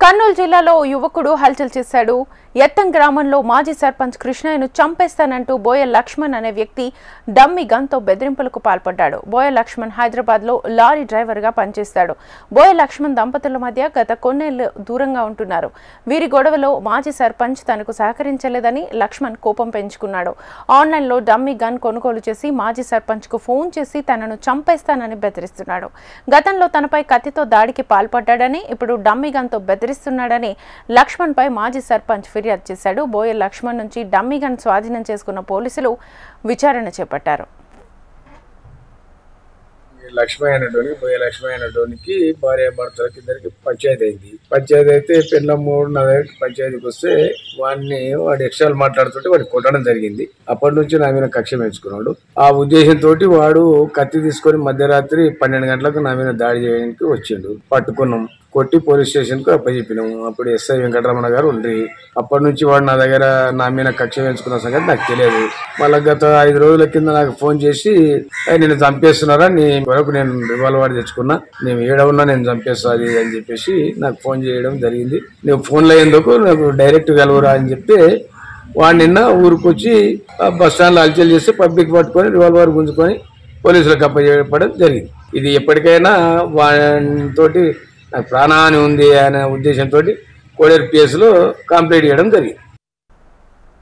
కర్నూలు జిల్లాలో యువకుడు హల్చల్ చేశాడు. ఎత్తం గ్రామంలో మాజీ సర్పంచ్ కృష్ణయ్యను చంపేస్తానంటూ బోయ లక్ష్మణ్ అనే వ్యక్తి డమ్మీ గన్తో బెదిరింపులకు పాల్పడ్డాడు. బోయ లక్ష్మణ్ హైదరాబాద్లో లారీ డ్రైవర్గా పనిచేస్తాడు. బోయ లక్ష్మణ్ దంపతుల మధ్య గత కొన్నేళ్లు దూరంగా ఉంటున్నారు. వీరి గొడవలో మాజీ సర్పంచ్ తనకు సహకరించలేదని లక్ష్మణ్ కోపం పెంచుకున్నాడు. ఆన్లైన్లో డమ్మీ గన్ కొనుగోలు చేసి మాజీ సర్పంచ్కు ఫోన్ చేసి తనను చంపేస్తానని బెదిరిస్తున్నాడు. గతంలో తనపై కత్తితో దాడికి పాల్పడ్డాడని, ఇప్పుడు డమ్మీ గన్తో బెదిరిస్తున్నాడని లక్ష్మణ్ పై మాజీ సర్పంచ్ ఫిర్యాదు చేశాడు. బోయ లక్ష్మణ్ నుంచి డమ్మీ గన్ స్వాధీనం చేసుకున్న పోలీసులు విచారణ చేపట్టారు. బోయ లక్ష్మణ్ అనేటోనికి భార్య భర్తలకి ఇద్దరికి పంచాయతీ అయింది. పంచాయతీ అయితే పిల్ల 3:30 పంచాయతీకి వస్తే వాడు ఎక్స్ట్రాలు మాట్లాడుతుంటే వాడిని కొట్టడం జరిగింది. అప్పటి నుంచి నా మీద కక్ష పెంచుకున్నాడు. ఆ ఉద్దేశంతో వాడు కత్తి తీసుకొని మధ్యరాత్రి 12 గంటలకు నా మీద దాడి చేయడానికి వచ్చిండు. పట్టుకున్నాం, కొట్టి పోలీస్ స్టేషన్ కు అప్పచెప్పినాము. అప్పుడు ఎస్ఐ వెంకటరమణ గారు ఉండ్రి. అప్పటి నుంచి వాడు నా మీద కక్ష పెంచుకున్న సంగతి నాకు తెలియదు. మళ్ళీ గత 5 రోజుల కింద నాకు ఫోన్ చేసి నేను చంపేస్తున్నారా, నీ వరకు నేను రివాల్వర్ తెచ్చుకున్నా, నేను ఏడవున్నా నేను చంపేస్తా అది అని చెప్పేసి నాకు ఫోన్ చేయడం జరిగింది. నువ్వు ఫోన్లో ఎందుకు నాకు డైరెక్ట్ కలవరా అని చెప్పి వాడు నిన్న ఊరికొచ్చి బస్ స్టాండ్లో హల్చల్ చేసి పబ్లిక్ పట్టుకొని రివాల్వర్ గుంజుకొని పోలీసులకు అప్పచెప్పడం జరిగింది. ఇది ఎప్పటికైనా వాటితోటి నాకు ప్రాణహాని ఉంది అనే ఉద్దేశంతో కోడేరు పిఎస్లో కంప్లైంట్ చేయడం జరిగింది.